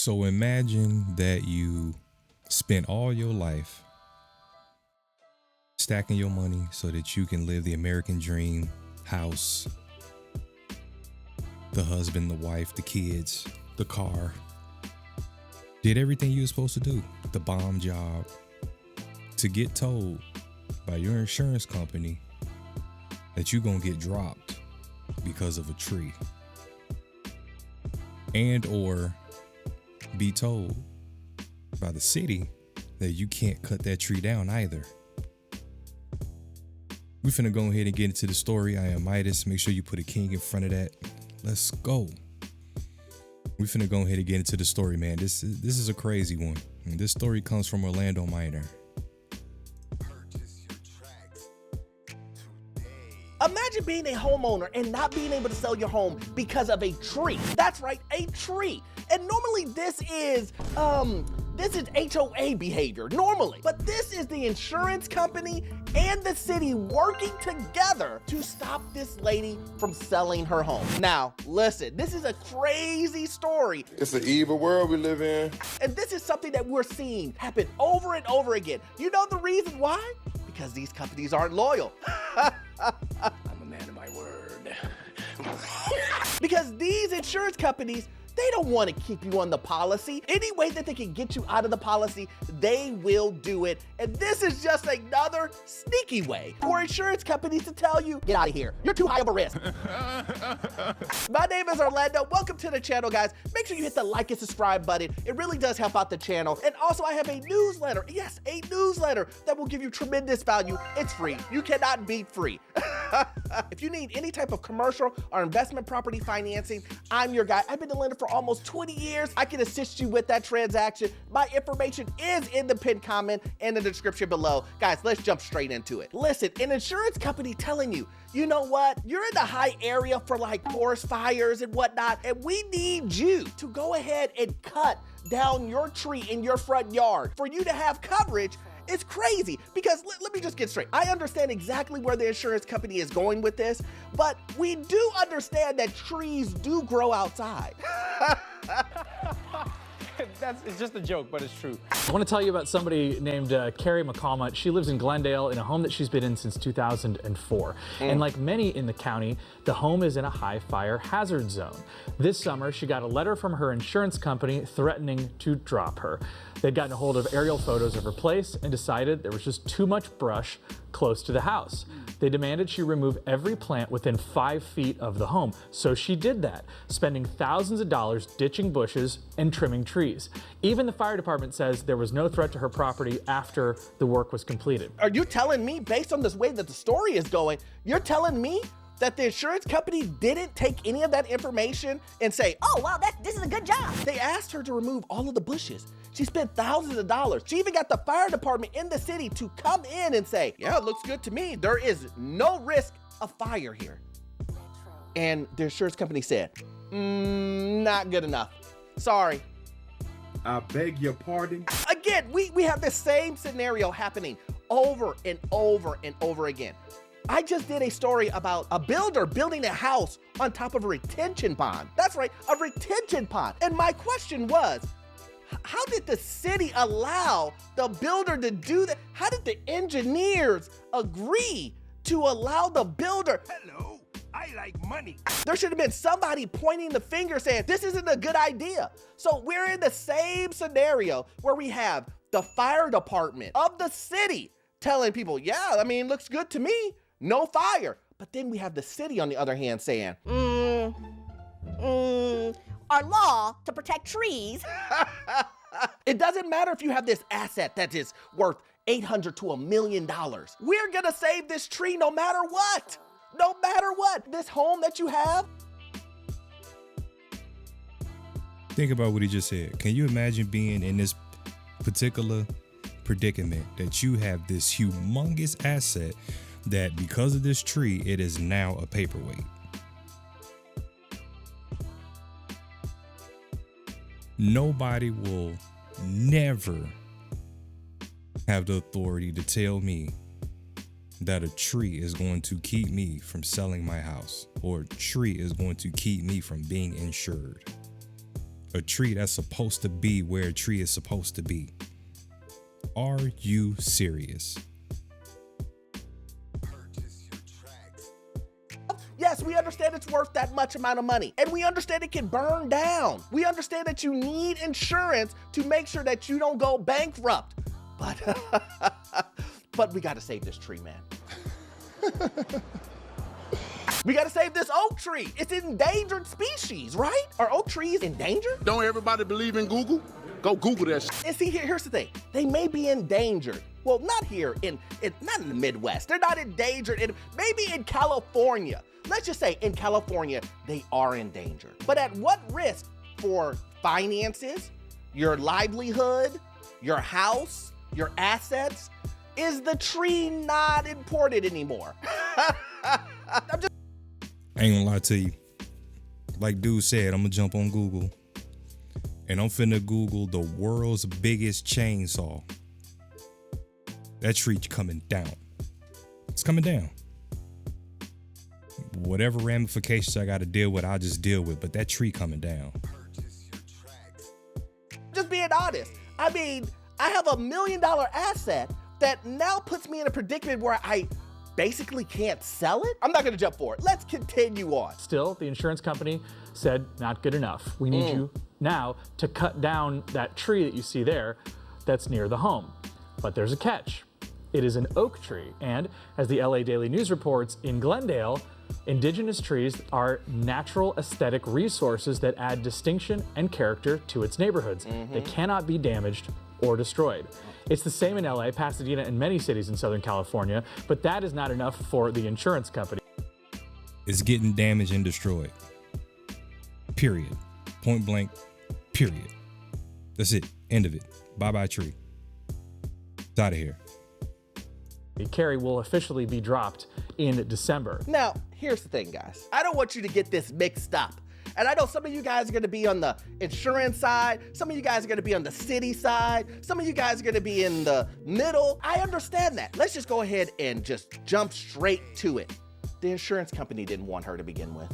So imagine that you spent all your life stacking your money so that you can live the American dream, house, the husband, the wife, the kids, the car. Did everything you were supposed to do, the bomb job, to get told by your insurance company that you're going to get dropped because of a tree. And or be told by the city that you can't cut that tree down either. We finna go ahead and get into the story. I am Midas. Make sure you put a king in front of that. Let's go. We finna go ahead and get into the story, man. This is a crazy one. And this story comes from Orlando Minor. Imagine being a homeowner and not being able to sell your home because of a tree. That's right, a tree. And normally this is HOA behavior, normally. But this is the insurance company and the city working together to stop this lady from selling her home. Now, listen, this is a crazy story. It's an evil world we live in. And this is something that we're seeing happen over and over again. You know the reason why? Because these companies aren't loyal. I'm a man of my word. Because these insurance companies, they don't want to keep you on the policy. Any way that they can get you out of the policy, they will do it. And this is just another sneaky way for insurance companies to tell you, get out of here. You're too high of a risk. My name is Orlando. Welcome to the channel, guys. Make sure you hit the like and subscribe button. It really does help out the channel. And also I have a newsletter. Yes, a newsletter that will give you tremendous value. It's free. You cannot beat free. If you need any type of commercial or investment property financing, I'm your guy. I've been a lender for almost 20 years. I can assist you with that transaction. My information is in the pinned comment and the description below. Guys, let's jump straight into it. Listen, an insurance company telling you, you know what? You're in the high area for like forest fires and whatnot, and we need you to go ahead and cut down your tree in your front yard for you to have coverage. It's crazy because let me just get straight. I understand exactly where the insurance company is going with this, but we do understand that trees do grow outside. It's just a joke, but it's true. I want to tell you about somebody named Carrie McCalmont. She lives in Glendale in a home that she's been in since 2004. And like many in the county, the home is in a high fire hazard zone. This summer, she got a letter from her insurance company threatening to drop her. They'd gotten a hold of aerial photos of her place and decided there was just too much brush close to the house. They demanded she remove every plant within 5 feet of the home. So she did that, spending thousands of dollars ditching bushes and trimming trees. Even the fire department says there was no threat to her property after the work was completed. Are you telling me, based on this way that the story is going, you're telling me that the insurance company didn't take any of that information and say, oh, wow, this is a good job? They asked her to remove all of the bushes. She spent thousands of dollars. She even got the fire department in the city to come in and say, yeah, it looks good to me. There is no risk of fire here. And the insurance company said, not good enough. Sorry. I beg your pardon. Again, we have the same scenario happening over and over and over again. I just did a story about a builder building a house on top of a retention pond. That's right, a retention pond. And my question was, how did the city allow the builder to do that? How did the engineers agree to allow the builder? Hello, I like money. There should have been somebody pointing the finger saying, this isn't a good idea. So we're in the same scenario where we have the fire department of the city telling people, yeah, I mean, looks good to me, no fire. But then we have the city on the other hand saying, our law to protect trees. It doesn't matter if you have this asset that is worth $800 to $1 million. We're gonna save this tree no matter what. No matter what. This home that you have. Think about what he just said. Can you imagine being in this particular predicament that you have this humongous asset that because of this tree, it is now a paperweight? Nobody will never have the authority to tell me that a tree is going to keep me from selling my house, or a tree is going to keep me from being insured. a tree that's supposed to be where a tree is supposed to be. Are you serious? Yes, we understand it's worth that much amount of money, and we understand it can burn down. We understand that you need insurance to make sure that you don't go bankrupt. But we gotta save this tree, man. We gotta save this oak tree. It's an endangered species, right? Are oak trees endangered? Don't everybody believe in Google? Go Google that shit. And see, here's the thing. They may be endangered. Well, not here, not in the Midwest. They're not endangered. Maybe in California. Let's just say in California, they are endangered. But at what risk for finances, your livelihood, your house, your assets? Is the tree not important anymore? I ain't gonna lie to you. Like dude said, I'm gonna jump on Google and I'm finna Google the world's biggest chainsaw. That tree coming down. It's coming down. Whatever ramifications I gotta deal with, I'll just deal with, but that tree coming down. Just being honest. I mean, I have $1 million asset that now puts me in a predicament where I basically can't sell it. I'm not gonna jump for it. Let's continue on. Still, the insurance company said, not good enough. We need you now to cut down that tree that you see there that's near the home. But there's a catch. It is an oak tree, and as the LA Daily News reports, in Glendale, indigenous trees are natural aesthetic resources that add distinction and character to its neighborhoods. They cannot be damaged or destroyed. It's the same in LA, Pasadena, and many cities in Southern California, but that is not enough for the insurance company. It's getting damaged and destroyed. Period. Point blank, period. That's it. End of it. Bye-bye tree. It's out of here. Carrie will officially be dropped in December. Now, here's the thing, guys. I don't want you to get this mixed up. And I know some of you guys are gonna be on the insurance side, some of you guys are gonna be on the city side, some of you guys are gonna be in the middle. I understand that. Let's just go ahead and just jump straight to it. The insurance company didn't want her to begin with.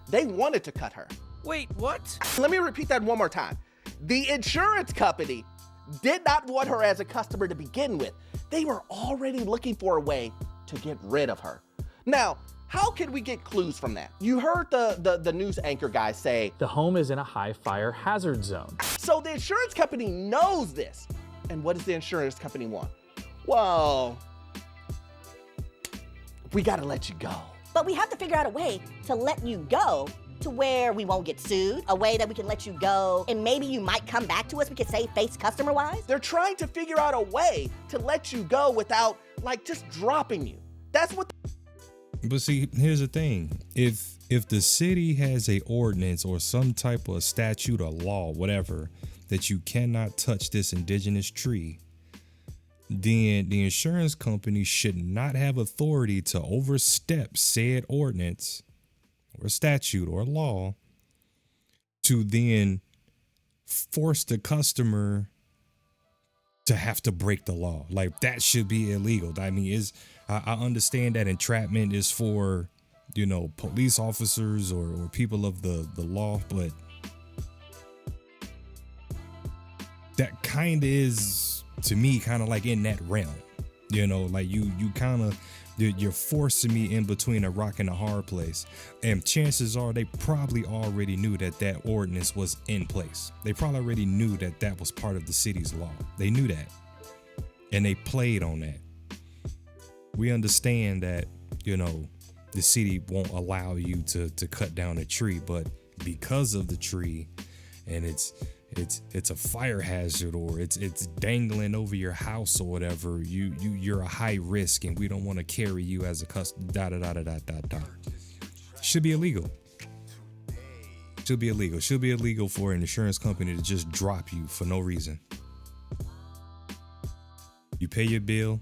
They wanted to cut her. Wait, what? Let me repeat that one more time. The insurance company did not want her as a customer to begin with. They were already looking for a way to get rid of her. Now, how can we get clues from that? You heard the news anchor guy say, the home is in a high fire hazard zone. So the insurance company knows this. And what does the insurance company want? Well, we gotta let you go. But we have to figure out a way to let you go to where we won't get sued, a way that we can let you go, and maybe you might come back to us, we could save face customer-wise. They're trying to figure out a way to let you go without, like, just dropping you. That's what. But see, here's the thing. If the city has a ordinance or some type of statute or law, whatever, that you cannot touch this indigenous tree, then the insurance company should not have authority to overstep said ordinance or statute or law to then force the customer to have to break the law. Like, that should be illegal. I mean, I understand that entrapment is for, you know, police officers or people of the law, but that kind of is, to me, kind of like in that realm. You know, like you kind of, you're forcing me in between a rock and a hard place. And chances are they probably already knew that that ordinance was in place. They probably already knew that that was part of the city's law. They knew that. And they played on that. We understand that, you know, the city won't allow you to cut down a tree, but because of the tree and it's a fire hazard or it's dangling over your house or whatever, you're a high risk and we don't want to carry you as a customer. Should be illegal. Should be illegal. Should be illegal for an insurance company to just drop you for no reason. You pay your bill,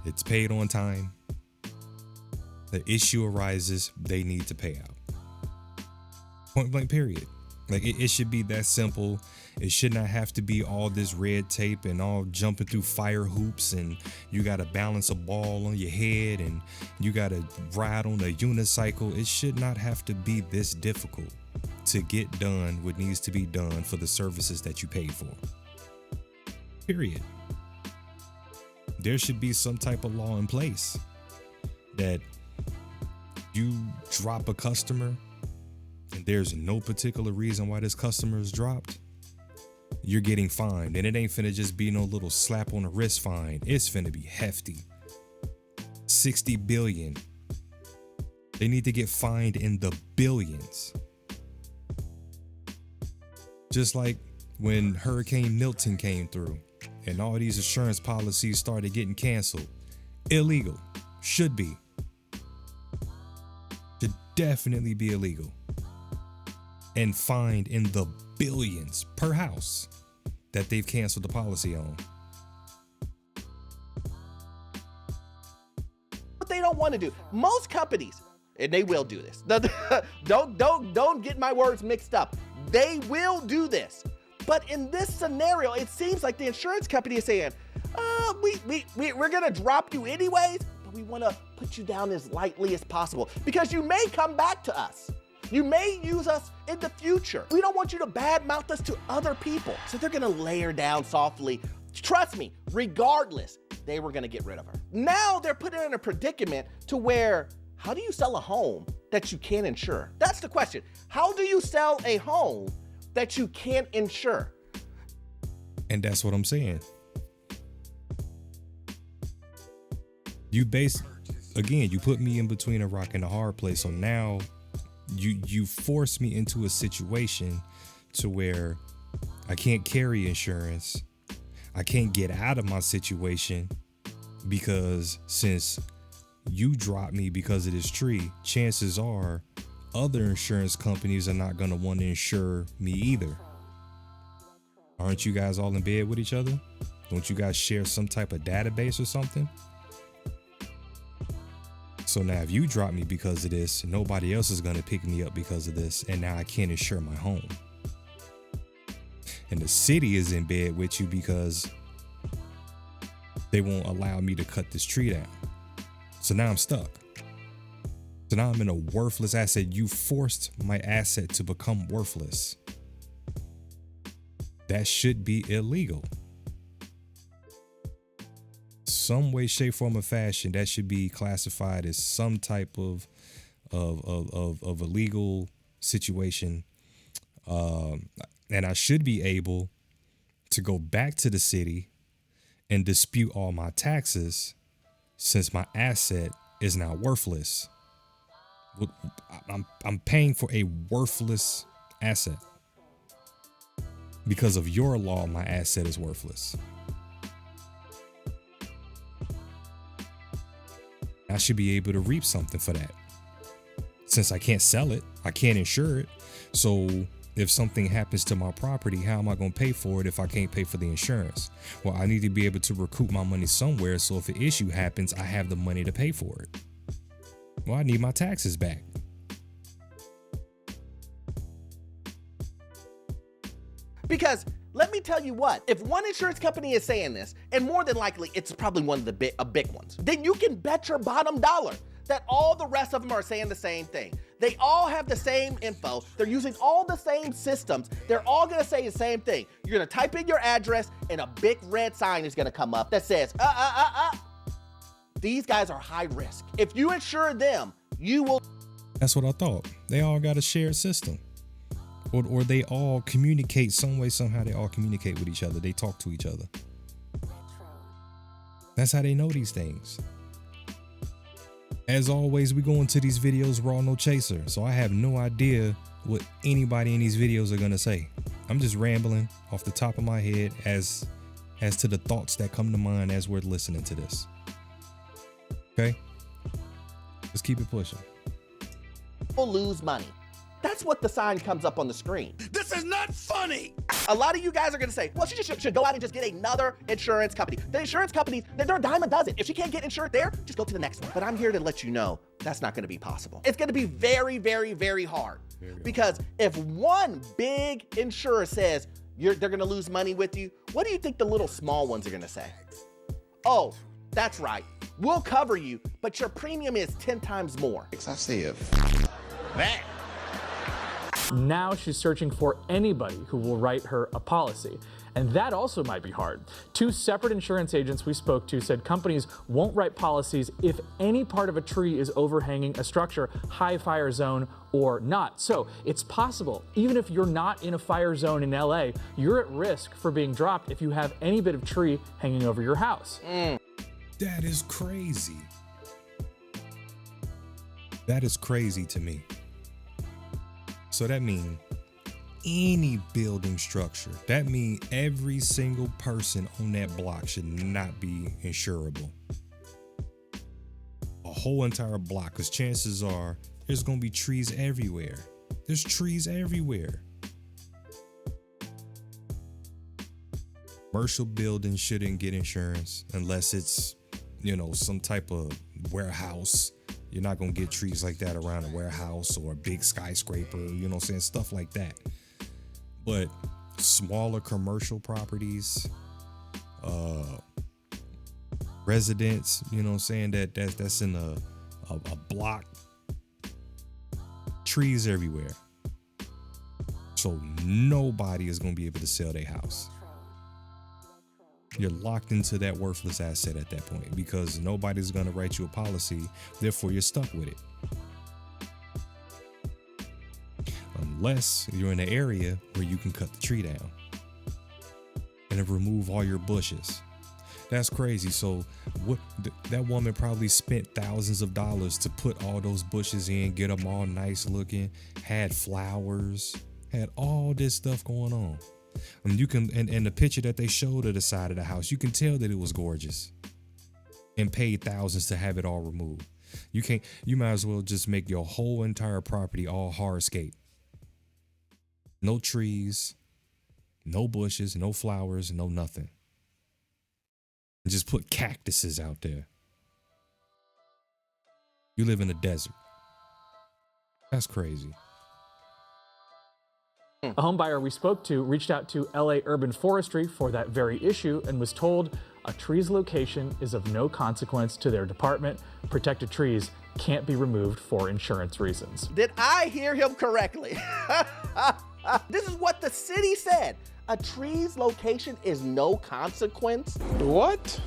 it's paid on time. The issue arises, they need to pay out. Point blank, period. Like, it should be that simple. It should not have to be all this red tape and all jumping through fire hoops and you got to balance a ball on your head and you got to ride on a unicycle. It should not have to be this difficult. to get done what needs to be done for the services that you paid for. Period. There should be some type of law in place that you drop a customer and there's no particular reason why this customer is dropped, you're getting fined. And it ain't finna just be no little slap on the wrist fine. It's finna be hefty. 60 billion. They need to get fined in the billions. Just like when Hurricane Milton came through and all these insurance policies started getting canceled. Illegal. Should be. Should definitely be illegal. And fined in the billions per house that they've canceled the policy on. What they don't want to do. Most companies, and they will do this. Don't get my words mixed up. They will do this. But in this scenario, it seems like the insurance company is saying, we're going to drop you anyways, but we want to put you down as lightly as possible because you may come back to us. You may use us in the future. We don't want you to badmouth us to other people. So they're going to lay her down softly. Trust me, regardless, they were going to get rid of her. Now they're put in a predicament to where, how do you sell a home that you can't insure? That's the question. How do you sell a home that you can't insure? And that's what I'm saying. You put me in between a rock and a hard place. So now you force me into a situation to where I can't carry insurance. I can't get out of my situation because since you dropped me because of this tree, chances are other insurance companies are not going to want to insure me either. Aren't you guys all in bed with each other? Don't you guys share some type of database or something? So now if you drop me because of this, nobody else is going to pick me up because of this, and now I can't insure my home. And the city is in bed with you because they won't allow me to cut this tree down. So now I'm stuck. So now I'm in a worthless asset. You forced my asset to become worthless. That should be illegal. Some way, shape, form, or fashion, that should be classified as some type of illegal situation. And I should be able to go back to the city and dispute all my taxes since my asset is now worthless. I'm paying for a worthless asset. Because of your law, my asset is worthless. I should be able to reap something for that. Since I can't sell it, I can't insure it. So if something happens to my property, how am I going to pay for it if I can't pay for the insurance? Well, I need to be able to recoup my money somewhere. So if an issue happens, I have the money to pay for it. Well, I need my taxes back. Because let me tell you what, if one insurance company is saying this, and more than likely it's probably one of the big ones, then you can bet your bottom dollar that all the rest of them are saying the same thing. They all have the same info. They're using all the same systems. They're all gonna say the same thing. You're gonna type in your address and a big red sign is gonna come up that says, These guys are high risk. If you insure them, you will. That's what I thought. They all got a shared system. Or they all communicate some way, somehow they all communicate with each other. They talk to each other. That's how they know these things. As always, we go into these videos raw, no chaser. So I have no idea what anybody in these videos are going to say. I'm just rambling off the top of my head as to the thoughts that come to mind as we're listening to this. Okay? Let's keep it pushing. Will lose money. That's what the sign comes up on the screen. This is not funny. A lot of you guys are gonna say, well, she just should go out and just get another insurance company. The insurance companies, they're a dime a dozen. If she can't get insured there, just go to the next one. But I'm here to let you know that's not gonna be possible. It's gonna be very, very, very hard. Because if one big insurer says they're gonna lose money with you, what do you think the little small ones are gonna say? Oh, that's right. We'll cover you, but your premium is 10 times more. I said that. Now she's searching for anybody who will write her a policy. And that also might be hard. 2 separate insurance agents we spoke to said companies won't write policies if any part of a tree is overhanging a structure, high fire zone or not. So it's possible, even if you're not in a fire zone in LA, you're at risk for being dropped if you have any bit of tree hanging over your house. That is crazy. That is crazy to me. So that means any building structure, that means every single person on that block should not be insurable. A whole entire block, because chances are there's going to be trees everywhere. There's trees everywhere. Commercial buildings shouldn't get insurance unless it's, some type of warehouse. You're not going to get trees like that around a warehouse or a big skyscraper, stuff like that. But smaller commercial properties, residents, that's in a block, trees everywhere. So nobody is going to be able to sell their house. You're locked into that worthless asset at that point because nobody's going to write you a policy. Therefore, you're stuck with it. Unless you're in an area where you can cut the tree down and remove all your bushes. That's crazy. So that woman probably spent thousands of dollars to put all those bushes in, get them all nice looking, had flowers, had all this stuff going on. You can, and the picture that they showed of the side of the house, you can tell that it was gorgeous and paid thousands to have it all removed. You might as well just make your whole entire property all hardscape. No trees, no bushes, no flowers, no nothing. And just put cactuses out there. You live in a desert. That's crazy. A home buyer we spoke to reached out to LA Urban Forestry for that very issue and was told a tree's location is of no consequence to their department. Protected trees can't be removed for insurance reasons. Did I hear him correctly? This is what the city said. A tree's location is no consequence. What?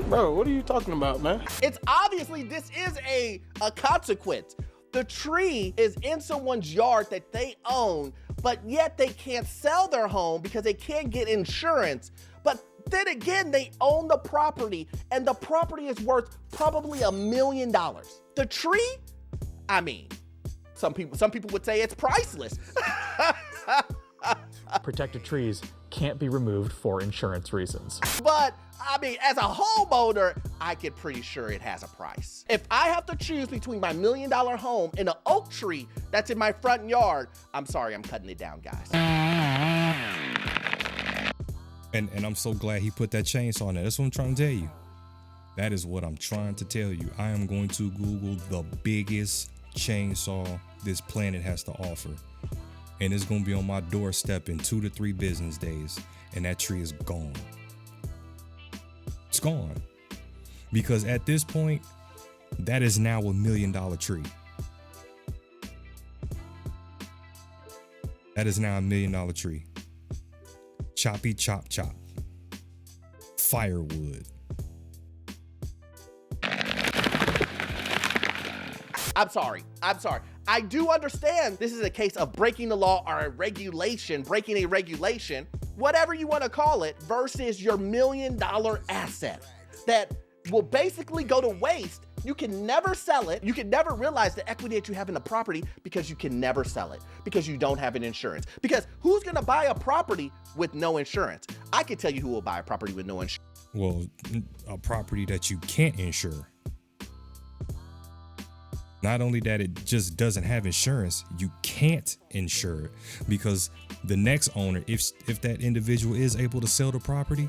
Bro, what are you talking about, man? It's obviously this is a consequence. The tree is in someone's yard that they own, but yet they can't sell their home because they can't get insurance. But then again, they own the property and the property is worth probably $1 million. The tree, some people would say it's priceless. Protected trees can't be removed for insurance reasons. But as a homeowner, I get pretty sure it has a price. If I have to choose between my $1 million home and an oak tree that's in my front yard, I'm sorry, I'm cutting it down, guys. And I'm so glad he put that chainsaw on there. That's what I'm trying to tell you. That is what I'm trying to tell you. I am going to Google the biggest chainsaw this planet has to offer. And it's going to be on my doorstep in 2 to 3 business days. And that tree is gone. It's gone. Because at this point, that is now $1 million tree. That is now $1 million tree. Choppy chop chop. Firewood. I'm sorry. I do understand this is a case of breaking the law or a regulation, breaking a regulation, whatever you want to call it, versus your $1 million asset that will basically go to waste. You can never sell it. You can never realize the equity that you have in the property because you can never sell it because you don't have an insurance. Because who's going to buy a property with no insurance? I can tell you who will buy a property with no insurance. Well, a property that you can't insure. Not only that it just doesn't have insurance, you can't insure it because the next owner, if that individual is able to sell the property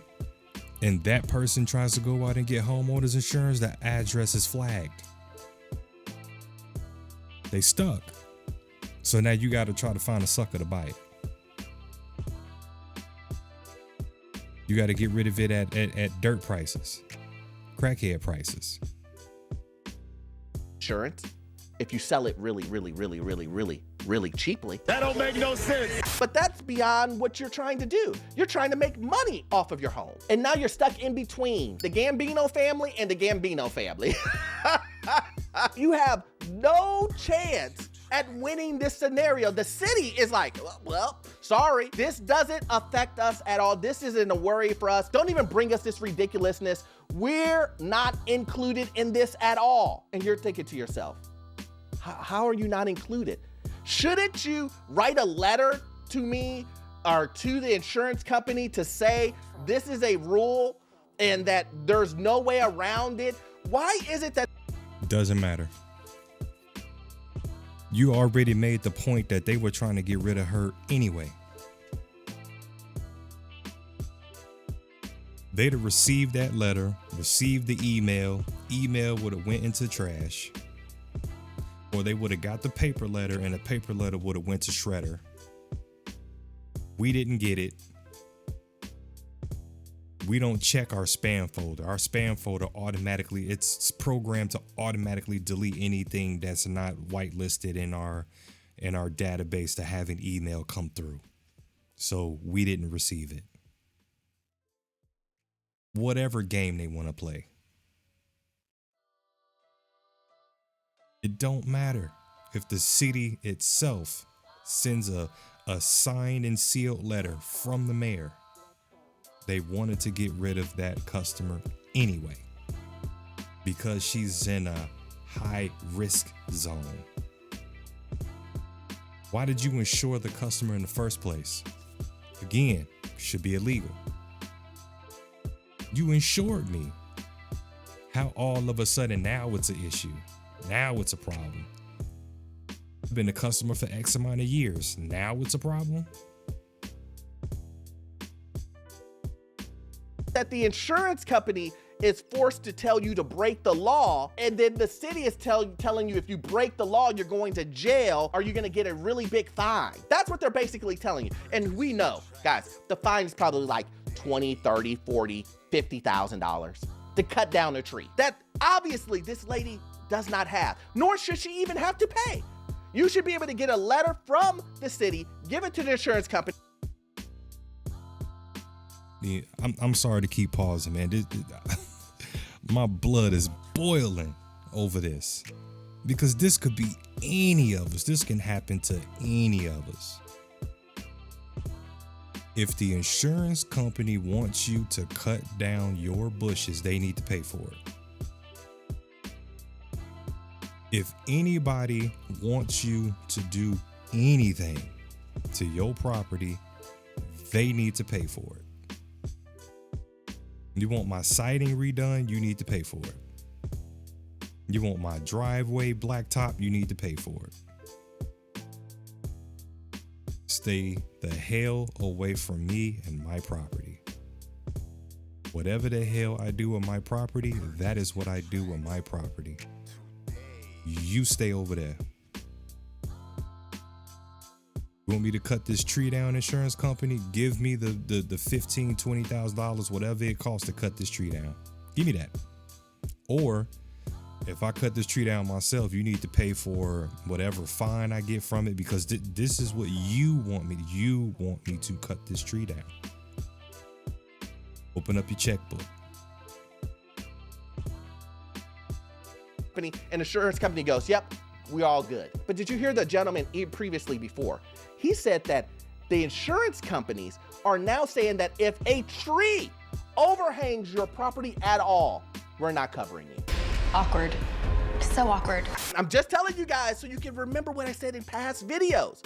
and that person tries to go out and get homeowners insurance, that address is flagged. They stuck. So now you got to try to find a sucker to buy it. You got to get rid of it at dirt prices, crackhead prices. Insurance, if you sell it really, really, really, really, really really cheaply. That don't make no sense. But that's beyond what you're trying to do. You're trying to make money off of your home. And now you're stuck in between the Gambino family and the Gambino family. You have no chance at winning this scenario. The city is like, well, sorry, this doesn't affect us at all. This isn't a worry for us. Don't even bring us this ridiculousness. We're not included in this at all. And you're thinking to yourself, how are you not included? Shouldn't you write a letter to me or to the insurance company to say this is a rule and that there's no way around it? Why is it that? Doesn't matter. You already made the point that they were trying to get rid of her anyway. They'd have received that letter, received the email would have went into trash. Or they would have got the paper letter and the paper letter would have went to shredder. We didn't get it. We don't check our spam folder. Our spam folder automatically, it's programmed to automatically delete anything that's not whitelisted in our database to have an email come through. So we didn't receive it. Whatever game they want to play. It don't matter if the city itself sends a signed and sealed letter from the mayor. They wanted to get rid of that customer anyway because she's in a high risk zone. Why did you insure the customer in the first place? Again, should be illegal. You insured me. How all of a sudden now it's an issue? Now it's a problem. I've been a customer for X amount of years. Now it's a problem. That the insurance company is forced to tell you to break the law, and then the city is telling you if you break the law, you're going to jail or you're going to get a really big fine. That's what they're basically telling you. And we know, guys, the fine is probably like $20, $30, $40, $50,000 to cut down a tree. That obviously this lady does not have, nor should she even have to pay. You should be able to get a letter from the city, give it to the insurance company. Yeah, I'm sorry to keep pausing, man. My blood is boiling over this because this could be any of us. This can happen to any of us. If the insurance company wants you to cut down your bushes, they need to pay for it. If anybody wants you to do anything to your property, they need to pay for it. You want my siding redone, you need to pay for it. You want my driveway blacktop, you need to pay for it. Stay the hell away from me and my property. Whatever the hell I do with my property, that is what I do with my property. You stay over there. You want me to cut this tree down, insurance company? Give me the $15,000, $20,000, whatever it costs to cut this tree down. Give me that. Or if I cut this tree down myself, you need to pay for whatever fine I get from it because this is what you want me to. You want me to cut this tree down. Open up your checkbook. And the insurance company goes, yep, we're all good. But did you hear the gentleman previously before? He said that the insurance companies are now saying that if a tree overhangs your property at all, we're not covering you. Awkward. So awkward. I'm just telling you guys so you can remember what I said in past videos.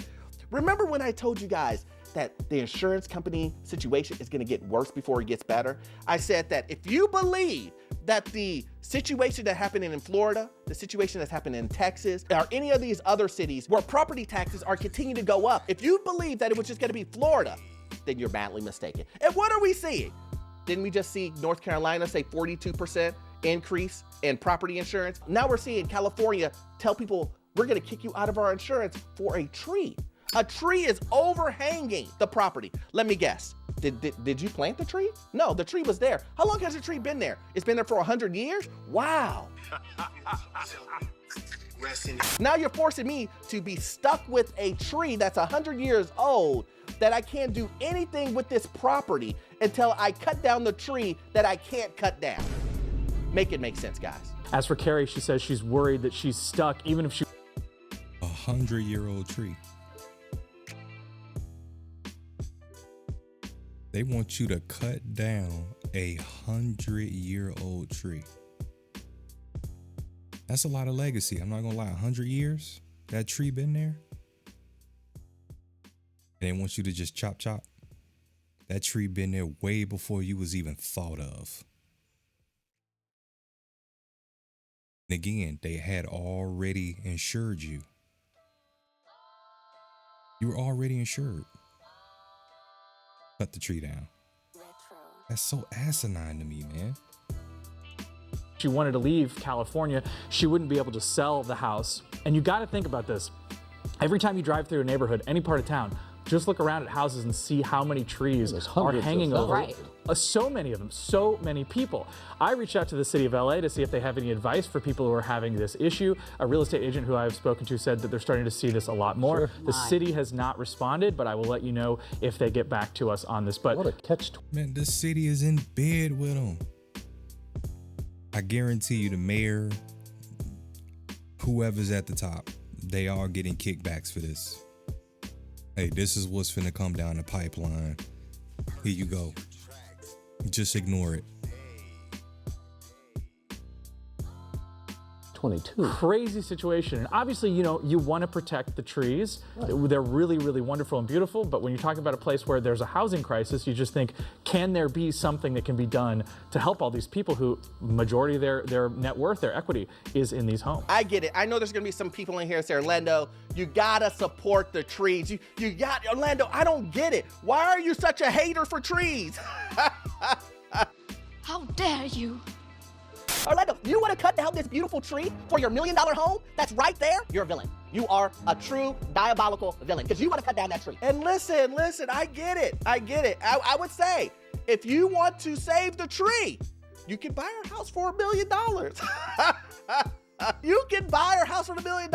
Remember when I told you guys that the insurance company situation is gonna get worse before it gets better? I said that if you believe that the situation that happened in Florida, the situation that's happened in Texas, or any of these other cities where property taxes are continuing to go up, if you believe that it was just gonna be Florida, then you're badly mistaken. And what are we seeing? Didn't we just see North Carolina say 42% increase in property insurance? Now we're seeing California tell people, we're gonna kick you out of our insurance for a tree. A tree is overhanging the property. Let me guess. Did you plant the tree? No, the tree was there. How long has the tree been there? It's been there for 100 years? Wow. Now you're forcing me to be stuck with a tree that's 100 years old that I can't do anything with this property until I cut down the tree that I can't cut down. Make it make sense, guys. As for Carrie, she says she's worried that she's stuck even if she... 100-year-old tree. They want you to cut down a 100-year-old tree. That's a lot of legacy. I'm not gonna lie, 100 years, that tree been there. And they want you to just chop. That tree been there way before you was even thought of. And again, they had already insured you. You were already insured. Cut the tree down. That's so asinine to me, man. She wanted to leave California, she wouldn't be able to sell the house. And you got to think about this. Every time you drive through a neighborhood, any part of town, just look around at houses and see how many trees are hanging over. Right. So many of them, so many people. I reached out to the city of LA to see if they have any advice for people who are having this issue. A real estate agent who I've spoken to said that they're starting to see this a lot more. Sure. The city has not responded, but I will let you know if they get back to us on this. But What a catch. Man, the city is in bed with them. I guarantee you the mayor, whoever's at the top, they are getting kickbacks for this. Hey, this is what's finna come down the pipeline. Here you go. Just ignore it. 22. Crazy situation. And obviously, you know, you want to protect the trees. Right. They're really, really wonderful and beautiful. But when you're talking about a place where there's a housing crisis, you just think, can there be something that can be done to help all these people who majority of their net worth, their equity is in these homes? I get it. I know there's gonna be some people in here that say, Orlando, you gotta support the trees. You got, Orlando, I don't get it. Why are you such a hater for trees? How dare you? Orlando, you want to cut down this beautiful tree for your $1 million home that's right there? You're a villain. You are a true diabolical villain because you want to cut down that tree. And listen, I get it. I would say, if you want to save the tree, you can buy our house for $1 million. You can buy our house for $1 million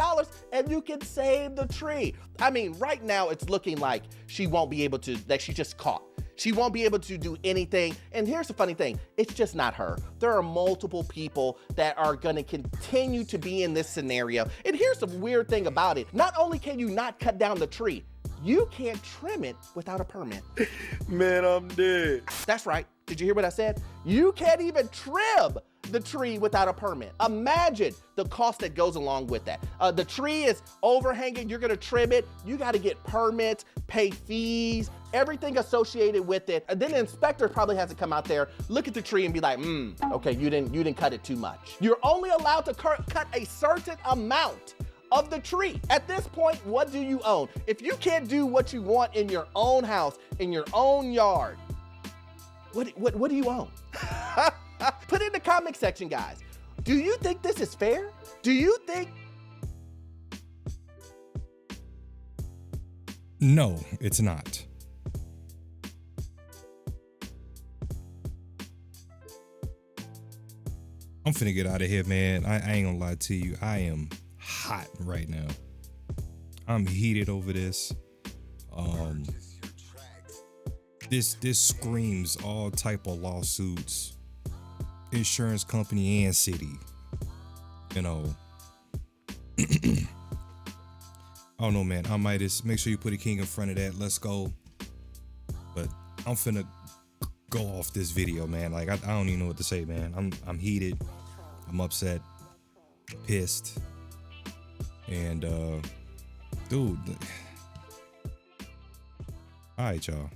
and you can save the tree. I mean, right now it's looking like she won't be able to, like she just caught. She won't be able to do anything. And here's the funny thing, it's just not her. There are multiple people that are gonna continue to be in this scenario. And here's the weird thing about it. Not only can you not cut down the tree, you can't trim it without a permit. Man, I'm dead. That's right. Did you hear what I said? You can't even trim the tree without a permit. Imagine the cost that goes along with that. The tree is overhanging, you're gonna trim it, you gotta get permits, pay fees, everything associated with it. And then the inspector probably has to come out there, look at the tree and be like, okay, you didn't cut it too much. You're only allowed to cut a certain amount of the tree. At this point, what do you own? If you can't do what you want in your own house, in your own yard, what do you own? Put in the comment section, guys. Do you think this is fair? Do you think? No, it's not. I'm finna get out of here, man. I ain't gonna lie to you. I am hot right now. I'm heated over this. This screams all type of lawsuits, insurance company and city. You know, I don't know, man. I might just make sure you put a king in front of that. Let's go. But I'm finna go off this video, man. Like I don't even know what to say, man. I'm heated. I'm upset, pissed, and dude. All right, y'all.